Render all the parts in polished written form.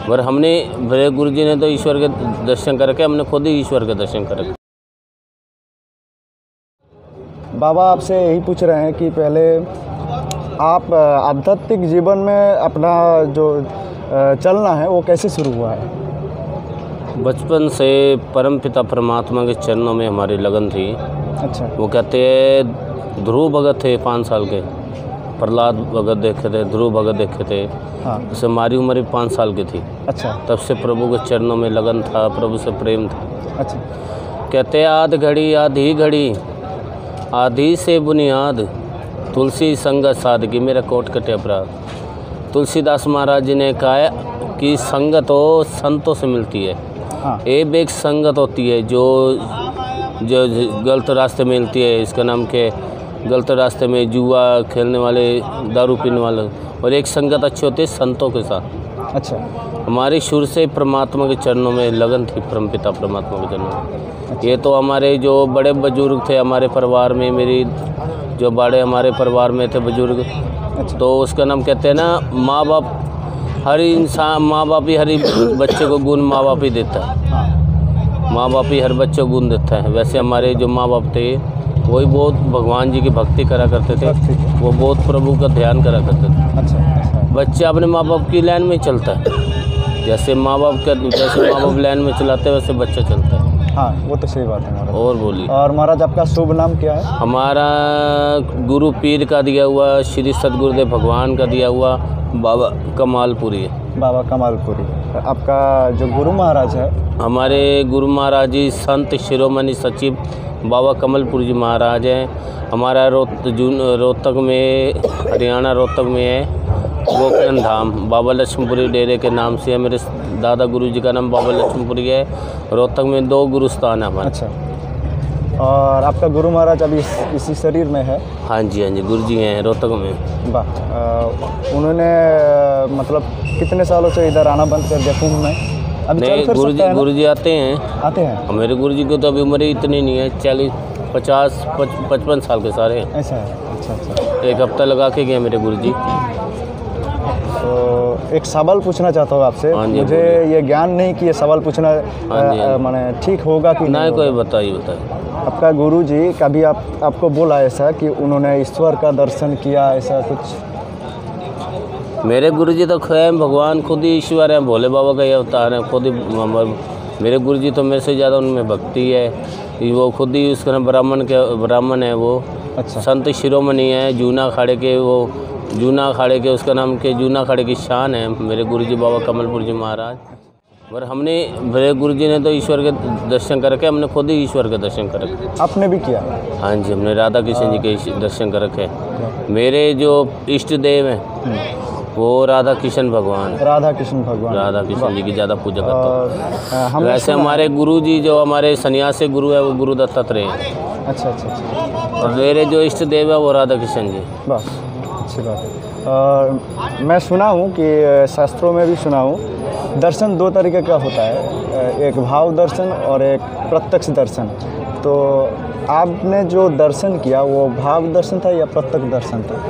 पर हमने मेरे गुरु जी ने तो ईश्वर के दर्शन करके हमने खुद ही ईश्वर के दर्शन करे। बाबा आपसे यही पूछ रहे हैं कि पहले आप आध्यात्मिक जीवन में अपना जो चलना है वो कैसे शुरू हुआ है? बचपन से परमपिता परमात्मा के चरणों में हमारी लगन थी। अच्छा। वो कहते हैं ध्रुव भगत थे 5 साल के, प्रहलाद भगत देखे थे, ध्रुव भगत देखे थे। हाँ। उससे हमारी उम्र 5 साल की थी। अच्छा। तब से प्रभु के चरणों में लगन था, प्रभु से प्रेम था। अच्छा। कहते आध घड़ी आधी घड़ी आधी से बुनियाद तुलसी संगत सादगी मेरा कोट कटे अपराध। तुलसीदास महाराज जी ने कहा है कि संगत हो संतों से मिलती है। हाँ। एक संगत होती है जो गलत रास्ते में मिलती है, इसका नाम के गलत रास्ते में जुआ खेलने वाले, दारू पीने वाले, और एक संगत अच्छी होती है संतों के साथ। अच्छा। हमारी शुरू से परमात्मा के चरणों में लगन थी, परमपिता परमात्मा के चरणों में। अच्छा। ये तो हमारे जो बड़े बुजुर्ग थे हमारे परिवार में, मेरी जो बड़े हमारे परिवार में थे बुजुर्ग। अच्छा। तो उसका नाम कहते हैं ना, माँ बाप हर इंसान, माँ बाप ही हर बच्चे को गुण माँ बाप ही देता है। माँ बाप ही हर बच्चे को गुण देता है। वैसे हमारे जो माँ बाप थे वही बहुत भगवान जी की भक्ति करा करते थे, वो बहुत प्रभु का ध्यान करा करते थे। अच्छा। बच्चे अपने माँ बाप की लाइन में चलता है, जैसे माँ बाप लाइन में चलाते हैं वैसे बच्चा चलता है। हाँ, वो तो सही बात है महाराज। और बोलिए। और महाराज आपका शुभ नाम क्या है? हमारा गुरु पीर का दिया हुआ, श्री सदगुरुदेव भगवान का दिया हुआ बाबा कमालपुरी है। बाबा कमालपुरी। आपका जो गुरु महाराज है? हमारे गुरु महाराज जी संत शिरोमणि सचिव बाबा कमलपुरी जी महाराज हैं। हमारा रोहतक में, हरियाणा रोहतक में है गोकर्ण धाम, बाबा लक्ष्मीपुरी डेरे के नाम से है। मेरे दादा गुरु जी का नाम बाबा लक्ष्मीपुरी है। रोहतक में 2 गुरुस्थान है हमारे। अच्छा। और आपका गुरु महाराज अभी इसी शरीर में है? हाँ जी, हाँ जी, गुरु जी हैं रोहतक में। वाह। उन्होंने मतलब कितने सालों से इधर आना बंद कर दिया कुंभ में? अभी नहीं, गुरु जी आते हैं। मेरे गुरु जी की तो अभी उम्र इतनी नहीं है, 40, 50, 55 साल के सारे हैं। ऐसा है। अच्छा। एक हफ्ता लगा के गए मेरे गुरु जी। तो एक सवाल पूछना चाहता हूँ आपसे। मुझे ये ज्ञान नहीं कि ये सवाल पूछना माने ठीक होगा कि नहीं। कोई बताइए। आपका गुरु जी कभी आपको बोला ऐसा कि उन्होंने ईश्वर का दर्शन किया, ऐसा कुछ? मेरे गुरु जी तो स्वयं भगवान खुद ही ईश्वर है, भोले बाबा का ये अवतार है। खुद ही मेरे गुरु जी तो मेरे से ज़्यादा उनमें भक्ति है। वो खुद ही उसका नाम ब्राह्मण है वो। अच्छा। संत शिरोमणि है, जूना अखाड़े के उसका नाम के जूना अखाड़े की शान है मेरे गुरु जी बाबा कमलपुर जी महाराज। पर मेरे गुरु जी ने तो ईश्वर के दर्शन करके हमने खुद ही ईश्वर के दर्शन करे। आपने भी किया? हाँ जी, हमने राधा कृष्ण जी के दर्शन कर रखे। मेरे जो इष्ट देव हैं वो राधा कृष्ण भगवान जी की ज़्यादा पूजा करता हूँ। वैसे हमारे गुरु जी जो हमारे सन्यासी गुरु है वो गुरु दत्तात्रेय हैं। अच्छा। और मेरे जो इष्ट देव है वो राधा कृष्ण जी। बस, अच्छी बात है। मैं सुना हूँ कि शास्त्रों में भी सुना हूँ दर्शन 2 तरीके का होता है, एक भाव दर्शन और एक प्रत्यक्ष दर्शन। तो आपने जो दर्शन किया वो भाव दर्शन था या प्रत्यक्ष दर्शन था?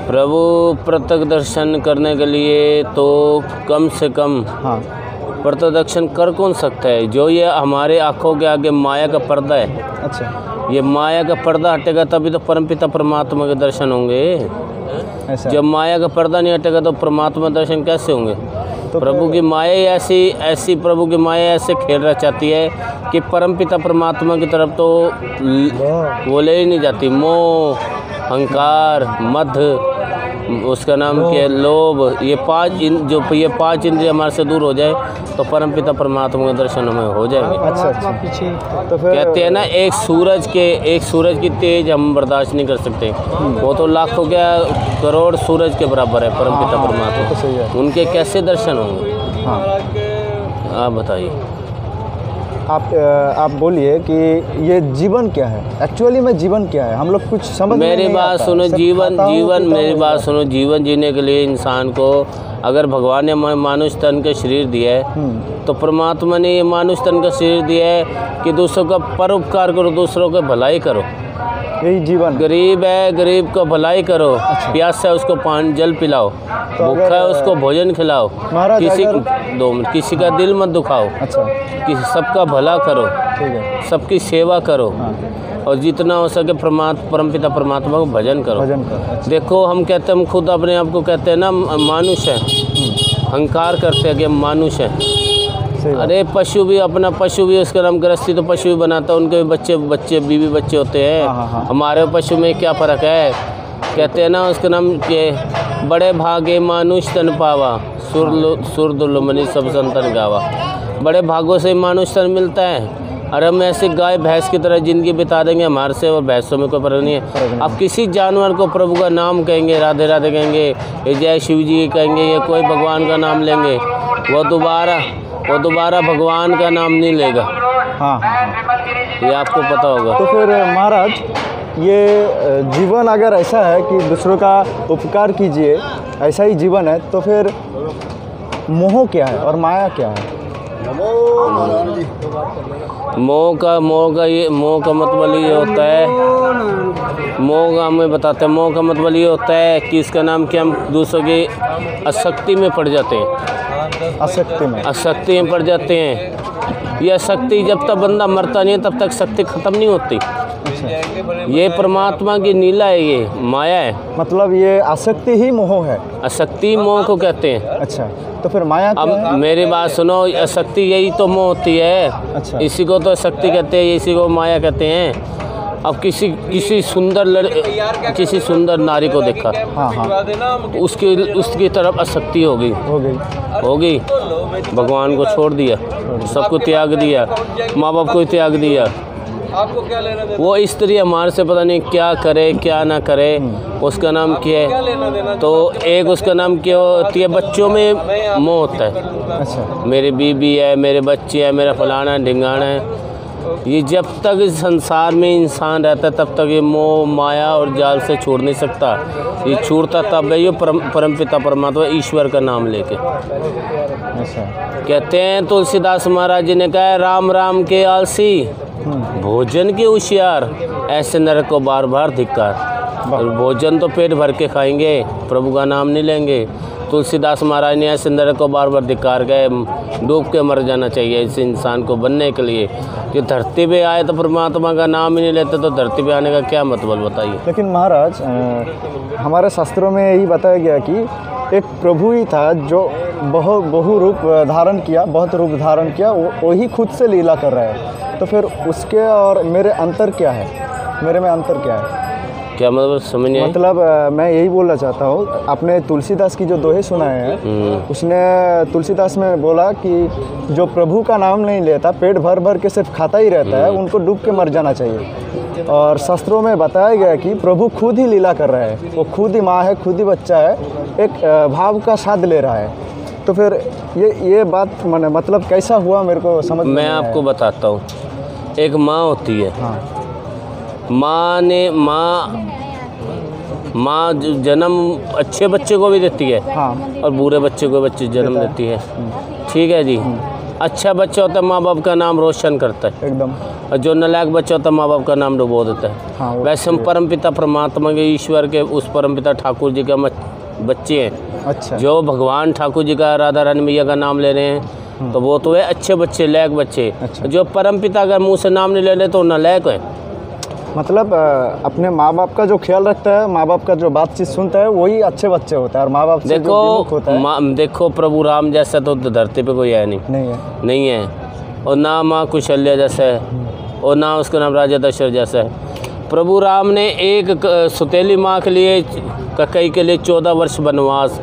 प्रभु प्रत्यक्ष दर्शन करने के लिए तो कम से कम प्रत्यक्ष दर्शन कर कौन सकता है? जो ये हमारे आँखों के आगे माया का पर्दा है। अच्छा। ये माया का पर्दा हटेगा तभी तो परमपिता परमात्मा के दर्शन होंगे। ऐसा? जब माया का पर्दा नहीं हटेगा तो परमात्मा दर्शन कैसे होंगे? तो प्रभु की माया ऐसी प्रभु की माया ऐसे खेल रह चाहती है कि परमपिता परमात्मा की तरफ तो वो ले ही नहीं जाती। मोह, अहंकार, मद, उसका नाम क्या है, लोभ, ये 5 इंद्रिय हमारे से दूर हो जाए तो परमपिता परमात्मा के दर्शन हमें हो जाएंगे। अच्छा। तो फिर कहते हैं ना, एक सूरज की तेज हम बर्दाश्त नहीं कर सकते। वो तो लाखों क्या करोड़ सूरज के बराबर है परमपिता परमात्मा। तो सही है। उनके कैसे दर्शन होंगे? हाँ। आप बताइए। आप बोलिए कि ये जीवन क्या है, एक्चुअली में जीवन क्या है? हम लोग कुछ समझ मेरी बात सुनो। जीवन जीने के लिए इंसान को अगर भगवान ने मानुष तन का शरीर दिया है तो परमात्मा ने ये मानुष तन का शरीर दिया है कि दूसरों का परोपकार करो, दूसरों का भलाई करो। यही जीवन। गरीब है, गरीब को भलाई करो, प्यास है उसको पानी जल पिलाओ, भूखा है उसको भोजन खिलाओ, किसी का दिल मत दुखाओ, कि सबका भला करो, सबकी सेवा करो, और जितना हो सके परमपिता परमात्मा को भजन करो। देखो हम कहते हैं, हम खुद अपने आप को कहते हैं ना मानुष है, अहंकार करते हैं कि हम मानुष हैं। अरे पशु भी उसका नाम गृहस्थी तो पशु भी बनाता है, उनके भी बच्चे बीवी बच्चे होते हैं। हमारे पशु में क्या फ़र्क है? कहते हैं ना उसका नाम के बड़े भागे मानुष तन पावा, सुर दुर्लभमनि सब संतन गावा। बड़े भागों से मानुष तन मिलता है। और हम ऐसे गाय भैंस की तरह ज़िंदगी बिता देंगे, हमारे से और भैंसों में कोई फर्क नहीं है। अब किसी जानवर को प्रभु का नाम कहेंगे, राधे राधे कहेंगे, ये जय शिव जी कहेंगे, ये कोई भगवान का नाम लेंगे, वो दोबारा भगवान का नाम नहीं लेगा। हाँ, ये आपको पता होगा। तो फिर महाराज, ये जीवन अगर ऐसा है कि दूसरों का उपकार कीजिए, ऐसा ही जीवन है, तो फिर मोह क्या है और माया क्या है? मोह का मतलब ये होता है, मोह का हमें बताते हैं, मोह का मतलब ये होता है कि इसका नाम क्या, हम दूसरों की आसक्ति में पड़ जाते हैं। आसक्ति में पड़ जाते हैं। यह शक्ति जब तक बंदा मरता नहीं है तब तक शक्ति खत्म नहीं होती। ये परमात्मा की लीला है, ये माया है। मतलब ये आसक्ति ही मोह है? आसक्ति मोह को कहते हैं। अच्छा, तो फिर माया क्या है? अब मेरी बात सुनो, आसक्ति यही तो मोह होती है। अच्छा, इसी को तो आसक्ति कहते हैं, इसी को माया कहते हैं। अब किसी सुंदर नारी को देखा, हाँ, उसकी तरफ आसक्ति हो गई, भगवान को छोड़ दिया, सबको त्याग दिया, माँ बाप को त्याग दिया। आपको क्या लेना देना? वो स्त्री हमारे से पता नहीं क्या करे क्या ना करे, उसका नाम क्या है? तो एक उसका नाम क्या होती है, बच्चों में मोह होता है। अच्छा, मेरी बीबी है, मेरे बच्चे हैं, मेरा फलाना ढिंगाना है। ये जब तक इस संसार में इंसान रहता है तब तक ये मोह माया और जाल से छोड़ नहीं सकता। ये छूटता तब है ये परमपिता परमात्मा ईश्वर का नाम लेके। अच्छा, कहते हैं तुलसीदास महाराज जी ने कहा, राम राम के आलसी, भोजन के होशियार, ऐसे नरक को बार बार धिक्कार। भोजन तो पेट भर के खाएंगे, प्रभु का नाम नहीं लेंगे। तुलसीदास महाराज ने ऐसे नरक को बार बार धिक्कार गए, डूब के मर जाना चाहिए इस इंसान को बनने के लिए। कि धरती पे आए तो परमात्मा का नाम ही नहीं लेते, तो धरती पे आने का क्या मतलब बताइए? लेकिन महाराज, हमारे शास्त्रों में यही बताया गया कि एक प्रभु ही था जो बहुत रूप धारण किया, वही खुद से लीला कर रहा है। तो फिर उसके और मेरे अंतर क्या है? मेरे में अंतर क्या है? क्या मतलब समझ नहीं? मतलब मैं यही बोलना चाहता हूँ, आपने तुलसीदास की जो दोहे सुनाए हैं, उसने तुलसीदास में बोला कि जो प्रभु का नाम नहीं लेता, पेट भर के सिर्फ खाता ही रहता है, उनको डूब के मर जाना चाहिए। और शास्त्रों में बताया गया कि प्रभु खुद ही लीला कर रहा है, वो खुद ही माँ है, खुद ही बच्चा है, एक भाव का स्वाद ले रहा है। तो फिर ये बात मतलब कैसा हुआ, मेरे को समझ में। मैं आपको बताता हूँ। एक माँ होती है, हाँ, माँ जन्म अच्छे बच्चे को भी देती है, हाँ, और बुरे बच्चे को जन्म देती है। ठीक है जी। अच्छा बच्चा होता है माँ बाप का नाम रोशन करता है एकदम, और जो नालायक बच्चा होता है माँ बाप का नाम डुबो देता है। हाँ, वैसे हम परमपिता परमात्मा के ईश्वर के उस परमपिता ठाकुर जी का बच्चे हैं। अच्छा, जो भगवान ठाकुर जी का राधा रानी मैया का नाम ले रहे हैं, तो वो तो है अच्छे बच्चे, लायक बच्चे। अच्छा, जो परमपिता का मुँह से नाम नहीं ले रहे तो नालायक है। मतलब अपने माँ बाप का जो ख्याल रखता है, माँ बाप का जो बातचीत सुनता है, वही अच्छे बच्चे होता है। और माँ बाप से जो विमुख होता है, देखो प्रभु राम जैसा तो धरती पे कोई है नहीं है। और ना माँ कुशल्या जैसा है, और ना उसका नाम राजा दशरथ जैसा है। प्रभु राम ने एक सुतेली माँ के लिए, ककई के लिए 14 वर्ष वनवास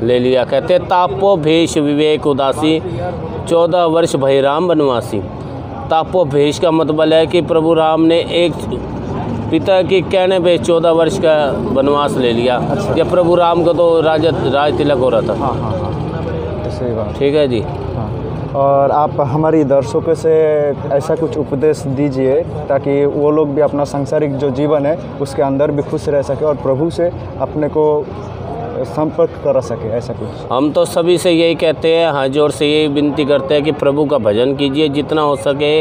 ले लिया। कहते तापो भेष विवेक उदासी, 14 वर्ष भय राम वनवासी। तापो भेष का मतलब है कि प्रभु राम ने एक पिता के कहने पे 14 वर्ष का वनवास ले लिया। अच्छा, जब प्रभु राम का तो राज तिलक हो रहा था। हाँ हाँ हाँ, सही बात। ठीक है जी। हाँ, और आप हमारी दर्शकों से ऐसा कुछ उपदेश दीजिए ताकि वो लोग भी अपना सांसारिक जो जीवन है उसके अंदर भी खुश रह सके और प्रभु से अपने को संपर्क करा सके, ऐसा कुछ? हम तो सभी से यही कहते हैं, हाथ जोड़ से यही विनती करते हैं कि प्रभु का भजन कीजिए, जितना हो सके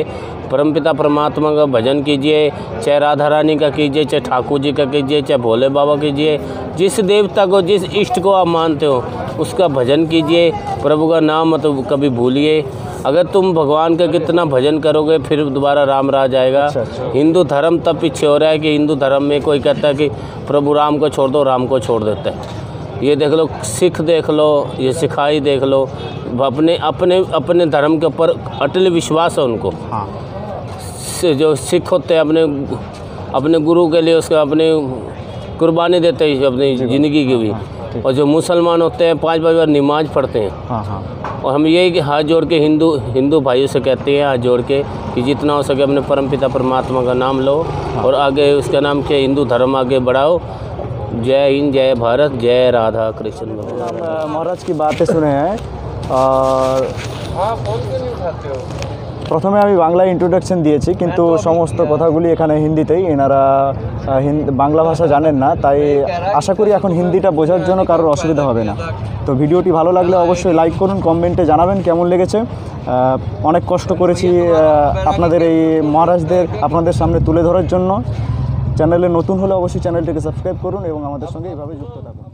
परमपिता परमात्मा का भजन कीजिए, चाहे राधा रानी का कीजिए, चाहे ठाकुर जी का कीजिए, चाहे भोले बाबा कीजिए, जिस देवता को, जिस इष्ट को आप मानते हो उसका भजन कीजिए, प्रभु का नाम मत कभी भूलिए। अगर तुम भगवान का कितना भजन करोगे फिर दोबारा राम राज आएगा। अच्छा। हिंदू धर्म तब पीछे हो रहा है कि हिंदू धर्म में कोई कहता है कि प्रभु राम को छोड़ दो, राम को छोड़ देता है। ये देख लो, सिख देख लो, ये सिखाई देख लो, अपने अपने अपने धर्म के ऊपर अटल विश्वास है उनको। हाँ, जो सिख होते हैं अपने गुरु के लिए उसका अपनी कुर्बानी देते हैं अपनी ज़िंदगी की भी। और जो मुसलमान होते हैं 5 बार नमाज पढ़ते हैं। हाँ, हाँ। और हम यही हाथ जोड़ के हिंदू भाइयों से कहते हैं, हाथ जोड़ के कि जितना हो सके अपने परमपिता परमात्मा का नाम लो और आगे उसका नाम के हिंदू धर्म आगे बढ़ाओ। जय हिंद, जय भारत, जय राधा कृष्ण। महाराज की बातें सुने हैं और प्रथमे আমি বাংলা ইন্ট্রোডাকশন দিয়েছি, কিন্তু সমস্ত কথাগুলি এখানে হিন্দিতেই। এনারা বাংলা ভাষা জানেন না, তাই আশা করি এখন হিন্দিটা বোঝার জন্য কারোর অসুবিধা হবে না। তো ভিডিওটি ভালো লাগলে অবশ্যই লাইক করুন, কমেন্টে জানাবেন কেমন লেগেছে। অনেক কষ্ট করেছি আপনাদের এই মহারাজদের আপনাদের সামনে তুলে ধরার জন্য। চ্যানেলে নতুন হলে অবশ্যই চ্যানেলটিকে সাবস্ক্রাইব করুন এবং আমাদের সঙ্গে এইভাবে যুক্ত থাকুন।